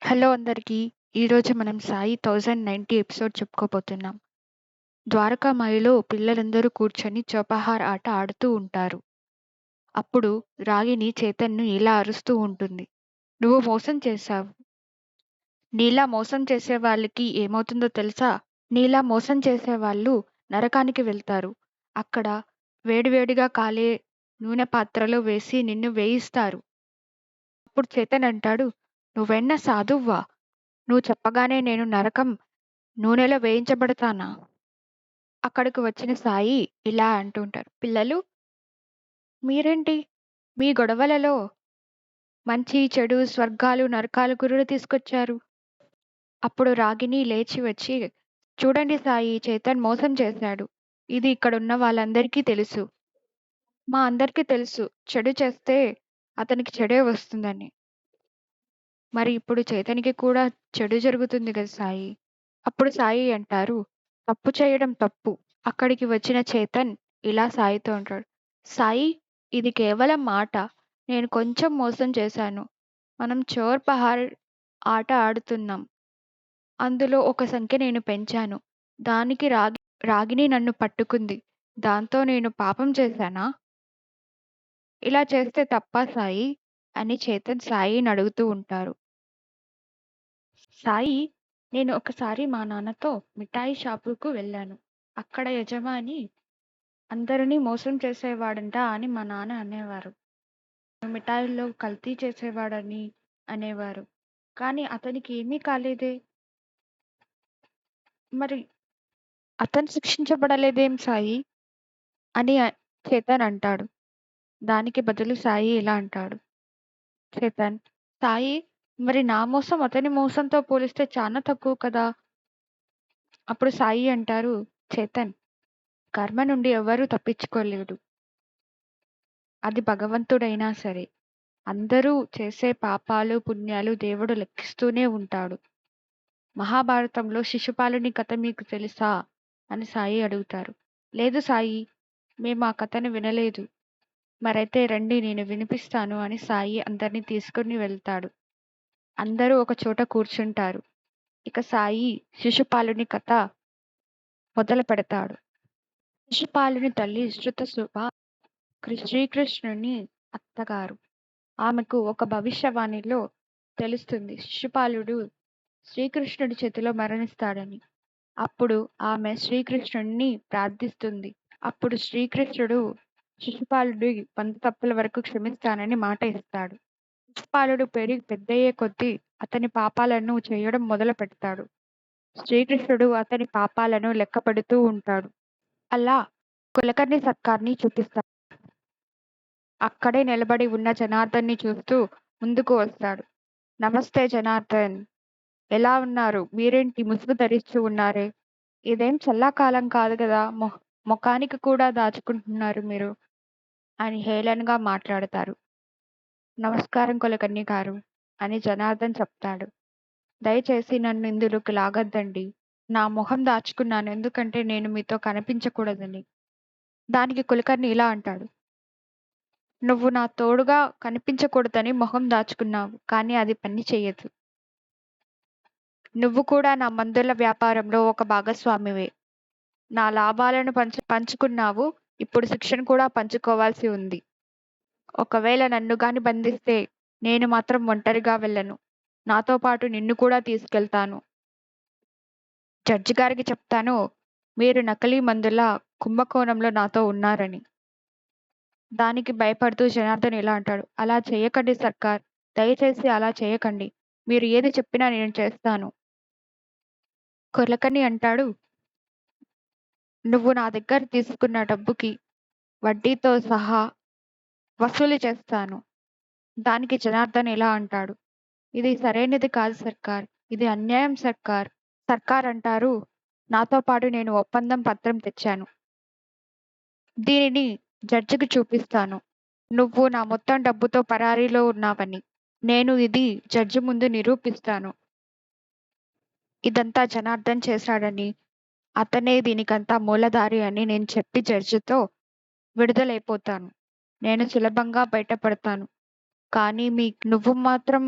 Hello అందరికీ. ఈరోజు మనం 'సాయి 1090' ఎపిసోడ్ చెప్పుకోబోతున్నాం. ద్వారకామాయిలో పిల్లలందరూ కూర్చొని చౌపహార్ ఆట ఆడుతూ ఉంటారు. అప్పుడు రాగిణి చైతన్‌ను ఇలా అరుస్తూ ఉంటుంది. "నువ్వు మోసం చేశావు. నీలా మోసం చేసే వాళ్ళకి ఏమవుతుందో తెలుసా? నీలా మోసం చేసేవాళ్ళు నరకానికి వెళ్తారు. అక్కడ వేడివేడిగా కాలే నూనె పాత్రలో వేసి నిన్ను వేయిస్తారు." అప్పుడు చేతన్ అంటాడు, "నువ్వేన్నా సాధువ్వా? నువ్వు చెప్పగానే నేను నరకం నూనెలో వేయించబడతానా?" అక్కడికి వచ్చిన సాయి ఇలా అంటుంటారు, "పిల్లలు, మీరేంటి మీ గొడవలలో మంచి, చెడు, స్వర్గాలు, నరకాలు గురుడు తీసుకొచ్చారు?" అప్పుడు రాగిణి లేచి వచ్చి, "చూడండి సాయి, చైతన్ మోసం చేశాడు. ఇది ఇక్కడున్న వాళ్ళందరికీ తెలుసు. మా అందరికీ తెలుసు చెడు చేస్తే అతనికి చెడే వస్తుందని. మరి ఇప్పుడు చైతన్‌కి కూడా చెడు జరుగుతుంది కదా సాయి." అప్పుడు సాయి అంటారు, "తప్పు చేయడం తప్పు." అక్కడికి వచ్చిన చేతన్ ఇలా సాయితో అంటాడు, "సాయి, ఇది కేవలం మాట. నేను కొంచెం మోసం చేశాను. మనం చోర్ పహార్ ఆట ఆడుతున్నాం. అందులో ఒక సంఖ్య నేను పెంచాను. దానికి రాగిణి నన్ను పట్టుకుంది. దాంతో నేను పాపం చేశానా? ఇలా చేస్తే తప్పా సాయి?" అని చేతన్ సాయిని అడుగుతూ ఉంటారు. సాయి, "నేను ఒకసారి మా నాన్నతో మిఠాయి షాపుకు వెళ్ళాను. అక్కడ యజమాని అందరినీ మోసం చేసేవాడంట అని మా నాన్న అనేవారు. మిఠాయిల్లో కల్తీ చేసేవాడని అనేవారు. కానీ అతనికి ఏమీ కాలేదే. మరి అతను శిక్షించబడలేదేం సాయి?" అని చేతన్ అంటాడు. దానికి బదులు సాయి ఇలా అంటాడు, "చేతన్, సాయి, మరి నా మోసం అతని మోసంతో పోలిస్తే చాలా తక్కువ కదా." అప్పుడు సాయి అంటారు, "చేతన్, కర్మ నుండి ఎవరూ తప్పించుకోలేడు. అది భగవంతుడైనా సరే. అందరూ చేసే పాపాలు, పుణ్యాలు దేవుడు లెక్కిస్తూనే ఉంటాడు. మహాభారతంలో శిశుపాలుని కథ మీకు తెలుసా?" అని సాయి అడుగుతారు. "లేదు సాయి, మేము ఆ కథను వినలేదు." "మరైతే రండి, నేను వినిపిస్తాను" అని సాయి అందరినీ తీసుకుని వెళ్తాడు. అందరూ ఒక చోట కూర్చుంటారు. ఇక సాయి శిశుపాలుని కథ మొదలు పెడతాడు. శిశుపాలుని తల్లి శృతశృభ శ్రీకృష్ణుని అత్తగారు. ఆమెకు ఒక భవిష్యవాణిలో తెలుస్తుంది శిశుపాలుడు శ్రీకృష్ణుడి చేతిలో మరణిస్తాడని. అప్పుడు ఆమె శ్రీకృష్ణుడిని ప్రార్థిస్తుంది. అప్పుడు శ్రీకృష్ణుడు శిశుపాలుడి 100 తప్పుల వరకు క్షమిస్తానని మాట ఇస్తాడు. శిశుపాలుడు పెరిగి పెద్దయ్యే కొద్దీ అతని పాపాలను చేయడం మొదలు పెడతాడు. శ్రీకృష్ణుడు అతని పాపాలను లెక్క పెడుతూ ఉంటాడు. అలా కులకర్ణి సర్కార్ని చూపిస్తాడు. అక్కడే నిలబడి ఉన్న జనార్దన్ని చూస్తూ ముందుకు వస్తాడు. "నమస్తే జనార్దన్, ఎలా ఉన్నారు? మీరేంటి ముసుగు ధరించి ఉన్నారే? ఇదేం చల్లాకాలం కాదు కదా, మొఖానికి కూడా దాచుకుంటున్నారు మీరు" అని హేళనగా మాట్లాడతారు. "నమస్కారం కులకర్ణి గారు" అని జనార్దన్ చెప్తాడు. "దయచేసి నన్ను ఇందులోకి లాగొద్దండి. నా మొహం దాచుకున్నాను ఎందుకంటే నేను మీతో కనిపించకూడదని." దానికి కులకర్ణి ఇలా అంటాడు, "నువ్వు నా తోడుగా కనిపించకూడదని మొహం దాచుకున్నావు. కానీ అది పని చెయ్యదు. నువ్వు కూడా నా మందుల వ్యాపారంలో ఒక భాగస్వామివే. నా లాభాలను పంచుకున్నావు. ఇప్పుడు శిక్షను కూడా పంచుకోవాల్సి ఉంది. ఒకవేళ నన్ను గాని బంధిస్తే నేను మాత్రం ఒంటరిగా వెళ్ళను. నాతో పాటు నిన్ను కూడా తీసుకెళ్తాను. జడ్జి గారికి చెప్తాను మీరు నకిలీ మందుల కుంభకోణంలో నాతో ఉన్నారని." దానికి భయపడుతూ జనార్దన్ ఇలా అంటాడు, "అలా చేయకండి సర్కార్. దయచేసి అలా చేయకండి. మీరు ఏది చెప్పినా నేను చేస్తాను." కులకర్ణి అంటాడు, "నువ్వు నా దగ్గర తీసుకున్న డబ్బుకి వడ్డీతో సహా వసూలు చేస్తాను." దానికి జనార్దన్ ఇలా అంటాడు, "ఇది సరైనది కాదు సర్కార్. ఇది అన్యాయం సర్కార్." సర్కార్ అంటారు, "నాతో పాటు నేను ఒప్పందం పత్రం తెచ్చాను. దీనిని జడ్జికి చూపిస్తాను. నువ్వు నా మొత్తం డబ్బుతో పరారీలో ఉన్నావని. నేను ఇది జడ్జి ముందు నిరూపిస్తాను. ఇదంతా జనార్దన్ చేశాడని, అతనే దీనికంతా మూలధారి అని నేను చెప్పి జడ్జితో విడుదలైపోతాను. నేను సులభంగా బయటపడతాను. కానీ నువ్వు మాత్రం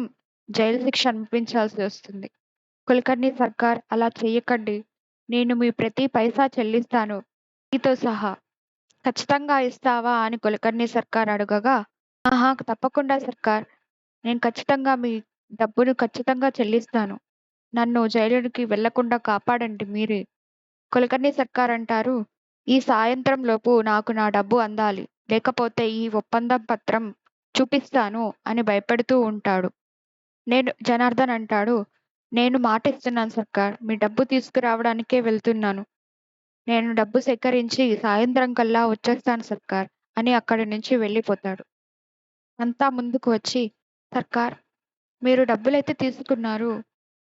జైలు శిక్ష అనుభవించాల్సి వస్తుంది. కులకర్ణి సర్కార్ అలా చెయ్యకండి. నేను మీ ప్రతి పైసా చెల్లిస్తాను. మీతో సహా. ఖచ్చితంగా ఇస్తావా అని కులకర్ణి సర్కార్ అడగగా, ఆహా! తప్పకుండా సర్కార్. నేను ఖచ్చితంగా మీ డబ్బును ఖచ్చితంగా చెల్లిస్తాను. నన్ను జైలుకి వెళ్ళకుండా కాపాడండి మీరే. కులకర్ణి సర్కార్ అంటారు, ఈ సాయంత్రం లోపు నాకు నా డబ్బు అందాలి. లేకపోతే ఈ ఒప్పందం పత్రం చూపిస్తాను అని భయపెడుతూ ఉంటాడు. జనార్దన్ అంటాడు, నేను మాటిస్తున్నాను సర్కార్. మీ డబ్బు తీసుకురావడానికే వెళ్తున్నాను. నేను డబ్బు సేకరించి సాయంత్రం కల్లా వచ్చేస్తాను సర్కార్ అని అక్కడి నుంచి వెళ్ళిపోతాడు. అంతా ముందుకు వచ్చి, సర్కార్ మీరు డబ్బులైతే తీసుకున్నారు.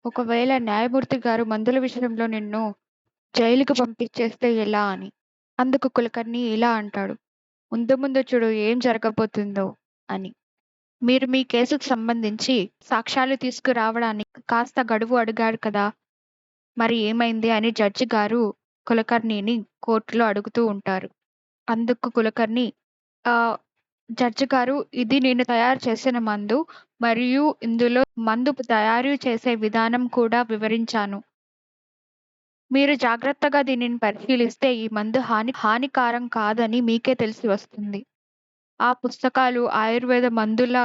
ఒకవేళ న్యాయమూర్తి గారు మందుల విషయంలో నిన్ను జైలుకి పంపించేస్తే ఎలా అని. అందుకు కులకర్ణి ఇలా అంటాడు, ముందు ముందు చూడు ఏం జరగబోతుందో అని. మీరు మీ కేసుకు సంబంధించి సాక్ష్యాలు తీసుకురావడానికి కాస్త గడువు అడిగారు కదా! మరి ఏమైంది అని జడ్జి గారు కులకర్ణిని కోర్టులో అడుగుతూ ఉంటారు. అందుకు కులకర్ణి ఆహ్, జడ్జి గారు ఇది నేను తయారు చేసిన మందు మరియు ఇందులో మందు తయారు చేసే విధానం కూడా వివరించాను. మీరు జాగ్రత్తగా దీనిని పరిశీలిస్తే ఈ మందు హానికారం కాదని మీకే తెలిసి వస్తుంది. ఆ పుస్తకాలు ఆయుర్వేద మందుల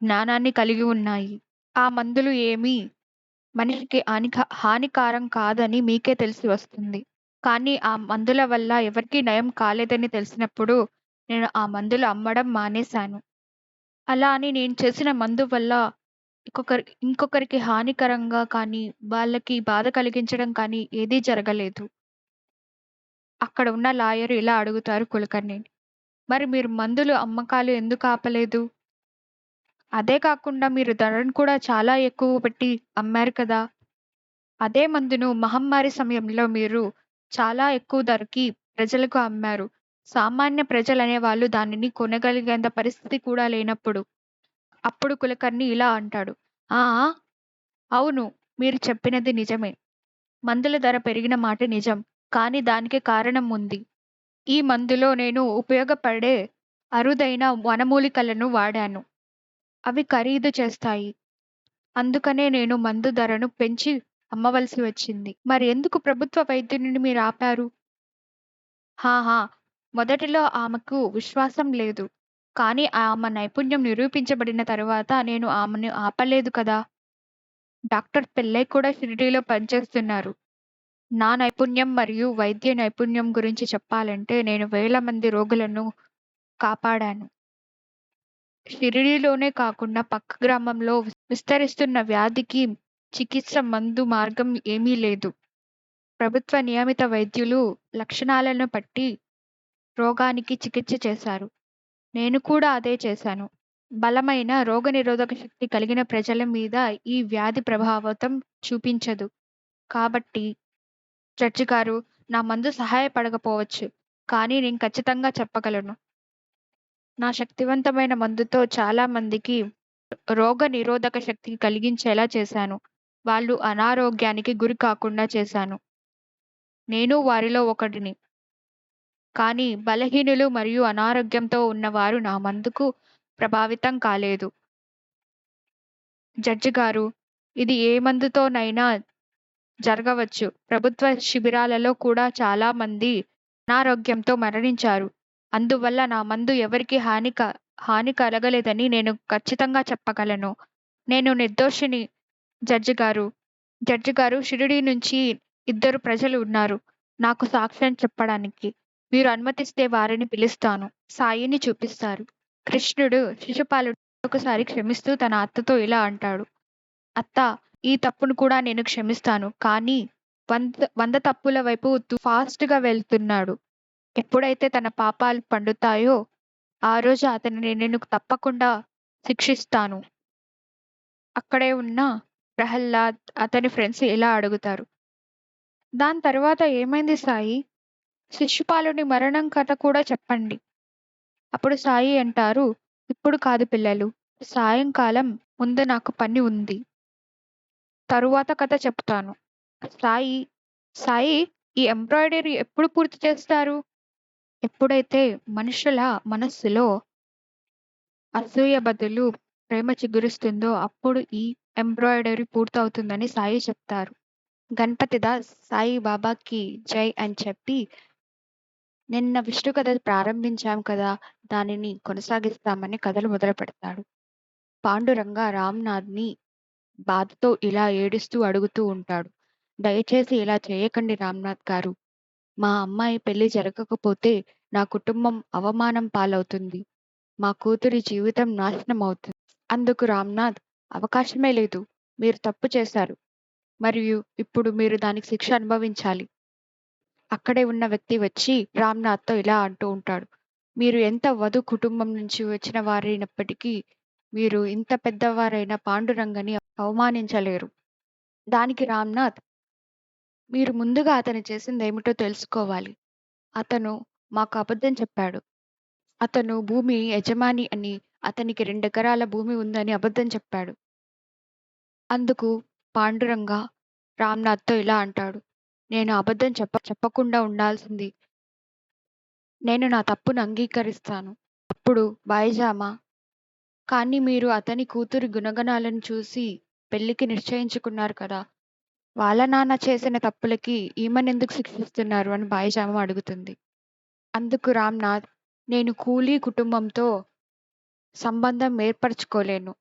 జ్ఞానాన్ని కలిగి ఉన్నాయి. ఆ మందులు ఏమీ మనిషికి హానికారం కాదని మీకే తెలిసి వస్తుంది. కానీ ఆ మందుల వల్ల ఎవరికీ నయం కాలేదని తెలిసినప్పుడు నేను ఆ మందులు అమ్మడం మానేశాను. అలా అని నేను చేసిన మందు వల్ల ఇంకొకరికి హానికరంగా కానీ, వాళ్ళకి బాధ కలిగించడం కానీ ఏదీ జరగలేదు. అక్కడ ఉన్న లాయర్ ఇలా అడుగుతారు కులకర్ణిని. మరి మీరు మందులు అమ్మకాలు ఎందుకు ఆపలేదు? అదే కాకుండా మీరు ధరను కూడా చాలా ఎక్కువ పెట్టి అమ్మారు కదా! అదే మందును మహమ్మారి సమయంలో మీరు చాలా ఎక్కువ ధరకి ప్రజలకు అమ్మారు. సామాన్య ప్రజలనేవాళ్ళు దానిని కొనగలిగేంత పరిస్థితి కూడా లేనప్పుడు. అప్పుడు కులకర్ణి ఇలా అంటాడు. ఆ! ఆ! అవును. మీరు చెప్పినది నిజమే. మందుల ధర పెరిగిన మాట నిజం. కానీ దానికి కారణం ఉంది. ఈ మందులో నేను ఉపయోగపడే అరుదైన వనమూలికలను వాడాను. అవి ఖరీదు చేస్తాయి. అందుకనే నేను మందు ధరను పెంచి అమ్మవలసి వచ్చింది. మరెందుకు ప్రభుత్వ వైద్యుడిని మీరాపారు? హాహా! మొదటిలో ఆమెకు విశ్వాసం లేదు. కానీ ఆమె నైపుణ్యం నిరూపించబడిన తరువాత నేను ఆమెను ఆపలేదు కదా! డాక్టర్ పిల్లై కూడా షిరిడీలో పనిచేస్తున్నారు. నా నైపుణ్యం మరియు వైద్య నైపుణ్యం గురించి చెప్పాలంటే నేను వేల మంది రోగులను కాపాడాను. షిరిడీలోనే కాకుండా పక్క గ్రామంలో విస్తరిస్తున్న వ్యాధికి చికిత్స మందు మార్గం ఏమీ లేదు. ప్రభుత్వ నియమిత వైద్యులు లక్షణాలను బట్టి రోగానికి చికిత్స చేశారు. నేను కూడా అదే చేశాను. బలమైన రోగనిరోధక శక్తి కలిగిన ప్రజల మీద ఈ వ్యాధి ప్రభావితం చూపించదు. కాబట్టి జడ్జి గారు నా మందు సహాయపడకపోవచ్చు. కానీ నేను ఖచ్చితంగా చెప్పగలను. నా శక్తివంతమైన మందుతో చాలా మందికి రోగనిరోధక శక్తి కలిగించేలా చేశాను. వాళ్ళు అనారోగ్యానికి గురి కాకుండా చేశాను. నేను వారిలో ఒకడిని. కానీ బలహీనులు మరియు అనారోగ్యంతో ఉన్నవారు నా మందుకు ప్రభావితం కాలేదు. జడ్జి గారు, ఇది ఏ మందుతోనైనా జరగవచ్చు. ప్రభుత్వ శిబిరాలలో కూడా చాలా మంది అనారోగ్యంతో మరణించారు. అందువల్ల నా మందు ఎవరికీ హాని కలగలేదని నేను ఖచ్చితంగా చెప్పగలను. నేను నిర్దోషిని జడ్జి గారు. జడ్జి గారు, షిరిడీ నుంచి ఇద్దరు ప్రజలు ఉన్నారు. నాకు సాక్ష్యం చెప్పడానికి. మీరు అనుమతిస్తే వారిని పిలుస్తాను. సాయిని చూపిస్తారు. కృష్ణుడు శిశుపాలుడిని ఒకసారి క్షమిస్తూ తన అత్తతో ఇలా అంటాడు. అత్తా! ఈ తప్పును కూడా నేను క్షమిస్తాను. కానీ 100 తప్పుల వైపు ఫాస్ట్‌గా వెళ్తున్నాడు. ఎప్పుడైతే తన పాపాలు పండుతాయో, ఆ రోజు అతనిని నేను తప్పకుండా శిక్షిస్తాను. అక్కడే ఉన్న ప్రహ్లాద్, అతని ఫ్రెండ్స్ ఇలా అడుగుతారు. దాని తర్వాత ఏమైంది సాయి? శిశుపాలుని మరణం కథ కూడా చెప్పండి. అప్పుడు సాయి అంటారు, ఇప్పుడు కాదు పిల్లలు. సాయంకాలం ముందు నాకు పని ఉంది. తరువాత కథ చెప్తాను. సాయి, సాయి ఈ ఎంబ్రాయిడరీ ఎప్పుడు పూర్తి చేస్తారు? ఎప్పుడైతే మనుషుల మనస్సులో అసూయ బదులు ప్రేమ చిగురిస్తుందో అప్పుడు ఈ ఎంబ్రాయిడరీ పూర్తవుతుందని సాయి చెప్తారు. గణపతిదాస్ సాయి బాబాకి జై అని చెప్పి, నిన్న విష్ణు కథ ప్రారంభించాం కదా, దానిని కొనసాగిస్తామని కథలు మొదలుపెడతాడు. పాండురంగ రామ్‌నాథ్‌ని బాధతో ఇలా ఏడుస్తూ అడుగుతూ ఉంటాడు. దయచేసి ఇలా చేయకండి రామ్‌నాథ్ గారు. మా అమ్మాయి పెళ్లి జరగకపోతే నా కుటుంబం అవమానం పాలవుతుంది. మా కూతురి జీవితం నాశనం అవుతుంది. అందుకు రామ్‌నాథ్, అవకాశమే లేదు. మీరు తప్పు చేశారు. మరియు ఇప్పుడు మీరు దానికి శిక్ష అనుభవించాలి. అక్కడే ఉన్న వ్యక్తి వచ్చి రామ్‌నాథ్‌తో ఇలా అంటూ ఉంటాడు. మీరు ఎంత వధు కుటుంబం నుంచి వచ్చిన వారైనప్పటికీ మీరు ఇంత పెద్దవారైన పాండురంగని అవమానించలేరు. దానికి రామ్‌నాథ్, మీరు ముందుగా అతను చేసిందేమిటో తెలుసుకోవాలి. అతను మాకు అబద్ధం చెప్పాడు. అతను భూమి యజమాని అని, అతనికి 2 ఎకరాల భూమి ఉందని అబద్ధం చెప్పాడు. అందుకు పాండురంగ రామ్‌నాథ్‌తో ఇలా అంటాడు. నేను అబద్ధం చెప్పకుండా ఉండాల్సింది. నేను నా తప్పును అంగీకరిస్తాను. అప్పుడు బైజామా, కానీ మీరు అతని కూతురి గుణగణాలను చూసి పెళ్లికి నిశ్చయించుకున్నారు కదా! వాళ్ళ నాన్న చేసిన తప్పులకి ఈమెనెందుకు శిక్షిస్తున్నారు అని బైజామా అడుగుతుంది. అందుకు రామ్‌నాథ్, నేను కూలీ కుటుంబంతో సంబంధం ఏర్పరచుకోలేను.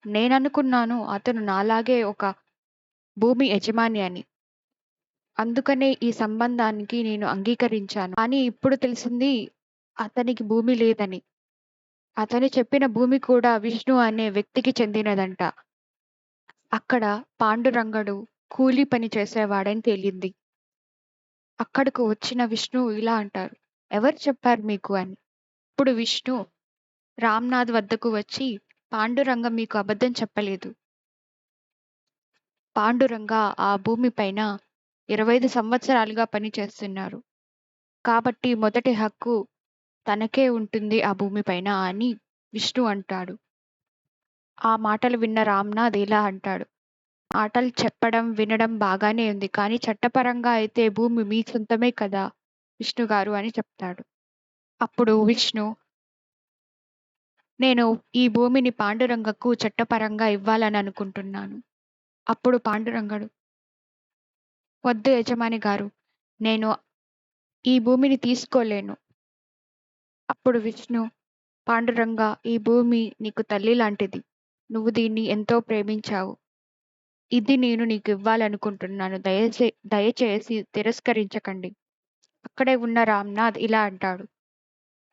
నేననుకున్నాను అతను నాలాగే ఒక భూమి యజమాని అని. అందుకనే ఈ సంబంధానికి నేను అంగీకరించాను. కానీ ఇప్పుడు తెలిసింది అతనికి భూమి లేదని. అతను చెప్పిన భూమి కూడా విష్ణు అనే వ్యక్తికి చెందినదంట. అక్కడ పాండురంగడు కూలీ పని చేసేవాడని తేలింది. అక్కడకు వచ్చిన విష్ణు ఇలా అంటారు. ఎవరు చెప్పారు మీకు అని. ఇప్పుడు విష్ణు రామ్‌నాథ్ వద్దకు వచ్చి, పాండురంగ మీకు అబద్ధం చెప్పలేదు. పాండురంగ ఆ భూమి పైన 25 సంవత్సరాలుగా పని చేస్తున్నారు. కాబట్టి మొదటి హక్కు తనకే ఉంటుంది ఆ భూమి పైన అని విష్ణు అంటాడు. ఆ మాటలు విన్న రామ్‌నాథ్ ఇలా అంటాడు. మాటలు చెప్పడం, వినడం బాగానే ఉంది. కానీ చట్టపరంగా అయితే భూమి మీ సొంతమే కదా విష్ణు గారు అని చెప్తాడు. అప్పుడు విష్ణు, నేను ఈ భూమిని పాండురంగకు చట్టపరంగా ఇవ్వాలని అనుకుంటున్నాను. అప్పుడు పాండురంగడు, వద్దు యజమాని గారు, నేను ఈ భూమిని తీసుకోలేను. అప్పుడు విష్ణు, పాండురంగ, ఈ భూమి నీకు తల్లి లాంటిది. నువ్వు దీన్ని ఎంతో ప్రేమించావు. ఇది నేను నీకు ఇవ్వాలనుకుంటున్నాను. దయచేసి తిరస్కరించకండి. అక్కడే ఉన్న రామ్‌నాథ్ ఇలా అంటాడు.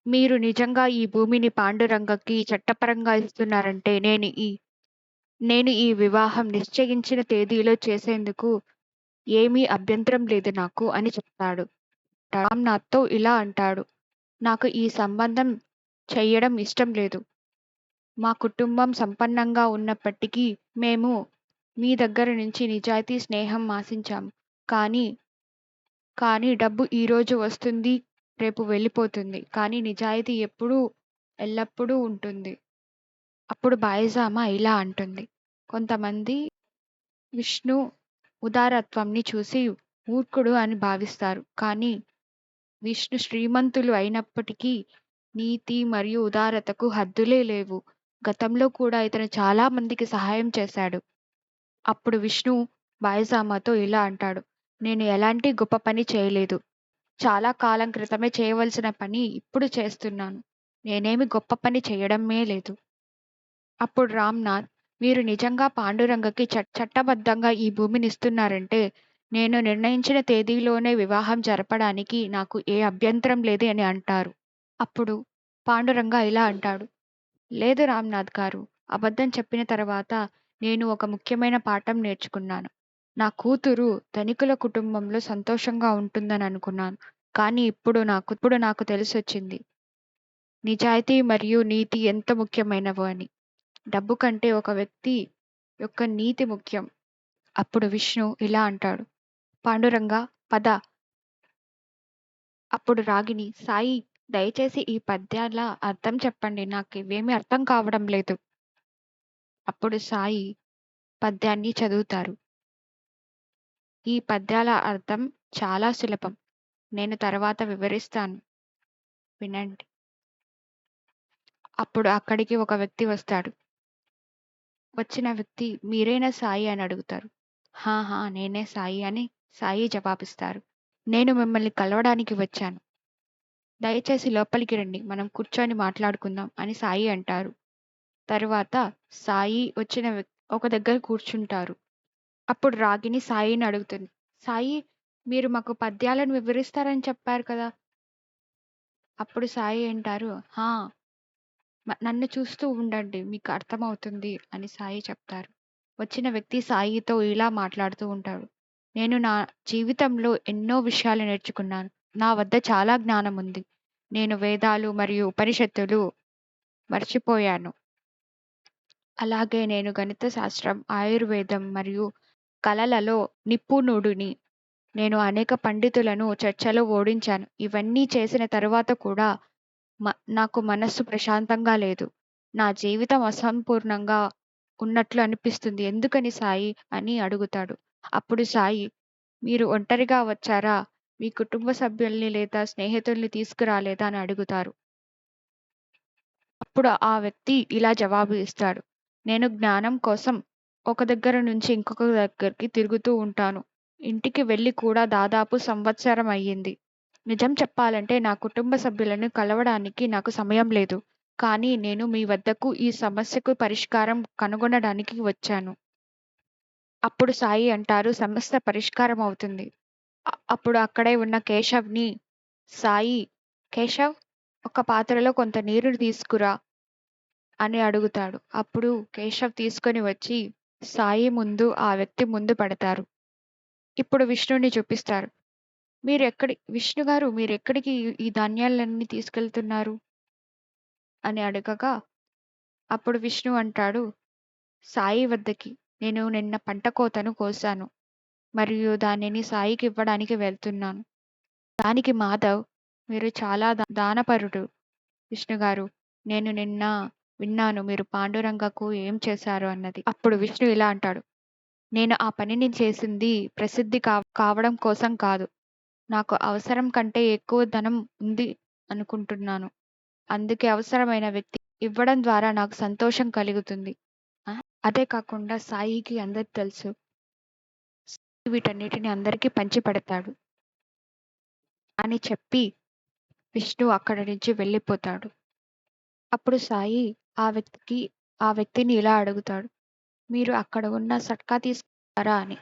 మీరు నిజంగా ఈ భూమిని పాండురంగకి చట్టపరంగా ఇస్తున్నారంటే నేను ఈ వివాహం నిశ్చయించిన తేదీలో చేసేందుకు ఏమీ అభ్యంతరం లేదు నాకు అని చెప్తాడు. రామ్‌నాథ్‌తో ఇలా అంటాడు. నాకు ఈ సంబంధం చెయ్యడం ఇష్టం లేదు. మా కుటుంబం సంపన్నంగా ఉన్నప్పటికీ మేము మీ దగ్గర నుంచి నిజాయితీ, స్నేహం ఆశించాము. కానీ కానీ డబ్బు ఈరోజు వస్తుంది, రేపు వెళ్ళిపోతుంది. కానీ నిజాయితీ ఎల్లప్పుడూ ఉంటుంది. అప్పుడు బాయిజామా ఇలా అంటుంది. కొంతమంది విష్ణు ఉదారత్వంని చూసి మూర్ఖుడు అని భావిస్తారు. కానీ విష్ణు శ్రీమంతులు అయినప్పటికీ నీతి మరియు ఉదారతకు హద్దులే లేవు. గతంలో కూడా ఇతను చాలా మందికి సహాయం చేశాడు. అప్పుడు విష్ణు బాయిజామాతో ఇలా అంటాడు. నేను ఎలాంటి గొప్ప పని చేయలేదు. చాలా కాలం క్రితమే చేయవలసిన పని ఇప్పుడు చేస్తున్నాను. నేనేమి గొప్ప పని చేయడమే లేదు. అప్పుడు రామ్‌నాథ్, మీరు నిజంగా పాండురంగకి చట్టబద్ధంగా ఈ భూమినిస్తున్నారంటే నేను నిర్ణయించిన తేదీలోనే వివాహం జరపడానికి నాకు ఏ అభ్యంతరం లేదు అని అంటారు. అప్పుడు పాండురంగ ఇలా అంటాడు. లేదు రామ్‌నాథ్ గారు. అబద్ధం చెప్పిన తర్వాత నేను ఒక ముఖ్యమైన పాఠం నేర్చుకున్నాను. నా కూతురు ధనికుల కుటుంబంలో సంతోషంగా ఉంటుందని అనుకున్నాను. కానీ ఇప్పుడు నాకు తెలిసొచ్చింది. నిజాయితీ మరియు నీతి ఎంత ముఖ్యమైనవో అని. డబ్బు కంటే ఒక వ్యక్తి యొక్క నీతి ముఖ్యం. అప్పుడు విష్ణు ఇలా అంటాడు. పాండురంగా, పద. అప్పుడు రాగిణి, సాయి, దయచేసి ఈ పద్యాల అర్థం చెప్పండి. నాకివేమీ అర్థం కావడం లేదు. అప్పుడు సాయి పద్యాన్ని చదువుతారు. ఈ పద్యాల అర్థం చాలా సులభం. నేను తర్వాత వివరిస్తాను. వినండి. అప్పుడు అక్కడికి ఒక వ్యక్తి వస్తాడు. వచ్చిన వ్యక్తి మీరేనా సాయి అని అడుగుతారు. "హా! హా! నేనే సాయి" అని సాయి జవాబిస్తారు. "నేను మిమ్మల్ని కలవడానికి వచ్చాను. దయచేసి లోపలికి రండి. మనం కూర్చొని మాట్లాడుకుందాం" అని సాయి అంటారు. తరువాత సాయి వచ్చిన ఒక దగ్గర కూర్చుంటారు. అప్పుడు రాగిణి సాయిని అడుగుతుంది. "సాయి, మీరు మాకు పద్యాలను వివరిస్తారని చెప్పారు కదా!" అప్పుడు సాయి అంటారు, "హా! నన్ను చూస్తూ ఉండండి. మీకు అర్థమవుతుంది" అని సాయి చెప్తారు. వచ్చిన వ్యక్తి సాయితో ఇలా మాట్లాడుతూ ఉంటాడు. "నేను నా జీవితంలో ఎన్నో విషయాలు నేర్చుకున్నాను. నా వద్ద చాలా జ్ఞానం ఉంది. నేను వేదాలు మరియు ఉపనిషత్తులు మర్చిపోయాను. అలాగే నేను గణిత శాస్త్రం, ఆయుర్వేదం మరియు కళలలో నిపుణుడిని. నేను అనేక పండితులను చర్చలో ఓడించాను. ఇవన్నీ చేసిన తరువాత కూడా నాకు మనస్సు ప్రశాంతంగా లేదు. నా జీవితం అసంపూర్ణంగా ఉన్నట్లు అనిపిస్తుంది. ఎందుకని సాయి?" అని అడుగుతాడు. అప్పుడు సాయి, "మీరు ఒంటరిగా వచ్చారా? మీ కుటుంబ సభ్యుల్ని లేదా స్నేహితుల్ని తీసుకురాలేదా?" అని అడుగుతారు. అప్పుడు ఆ వ్యక్తి ఇలా జవాబు ఇస్తాడు. "నేను జ్ఞానం కోసం ఒక దగ్గర నుంచి ఇంకొక దగ్గరికి తిరుగుతూ ఉంటాను. ఇంటికి వెళ్లి కూడా దాదాపు సంవత్సరం అయ్యింది. నిజం చెప్పాలంటే నా కుటుంబ సభ్యులను కలవడానికి నాకు సమయం లేదు. కానీ నేను మీ వద్దకు ఈ సమస్యకు పరిష్కారం కనుగొనడానికి వచ్చాను." అప్పుడు సాయి అంటారు, "సమస్య పరిష్కారం అవుతుంది." అప్పుడు అక్కడే ఉన్న కేశవ్‌ని సాయి, "కేశవ్, ఒక పాత్రలో కొంత నీరు తీసుకురా" అని అడుగుతాడు. అప్పుడు కేశవ్ తీసుకొని వచ్చి సాయి ముందు ఆ వ్యక్తి ముందు పెడతారు. ఇప్పుడు విష్ణుని చూపిస్తారు. "విష్ణు గారు, మీరెక్కడికి ఈ ధాన్యాలన్నీ తీసుకెళ్తున్నారు?" అని అడగగా అప్పుడు విష్ణు అంటాడు, "సాయి వద్దకి. నేను నిన్న పంట కోతను కోశాను మరియు దానిని సాయికి ఇవ్వడానికి వెళ్తున్నాను." దానికి మాధవ్, "మీరు చాలా దానపరుడు విష్ణుగారు. నేను నిన్న విన్నాను మీరు పాండురంగకు ఏం చేశారో అన్నది." అప్పుడు విష్ణు ఇలా అంటాడు, "నేను ఆ పనిని చేసింది ప్రసిద్ధి కావడం కోసం కాదు. నాకు అవసరం కంటే ఎక్కువ ధనం ఉంది అనుకుంటున్నాను. అందుకే అవసరమైన వ్యక్తి ఇవ్వడం ద్వారా నాకు సంతోషం కలుగుతుంది. ఆ! అదే కాకుండా సాయికి అందరికి తెలుసు. సాయి వీటన్నిటిని అందరికీ పంచిపెడతాడు" అని చెప్పి విష్ణు అక్కడి నుంచి వెళ్ళిపోతాడు. అప్పుడు సాయి ఆ వ్యక్తిని ఇలా అడుగుతాడు, "మీరు అక్కడ ఉన్న సట్కా తీసుకున్నారా" అని.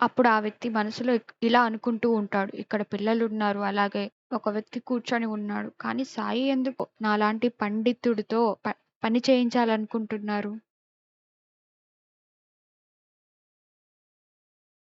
అప్పుడు ఆ వ్యక్తి మనసులో ఇలా అనుకుంటూ ఉంటాడు, "ఇక్కడ పిల్లలున్నారు, అలాగే ఒక వ్యక్తి కూర్చొని ఉన్నాడు. కానీ సాయి ఎందుకు నాలాంటి పండితుడితో పని చేయించాలనుకుంటున్నారు?"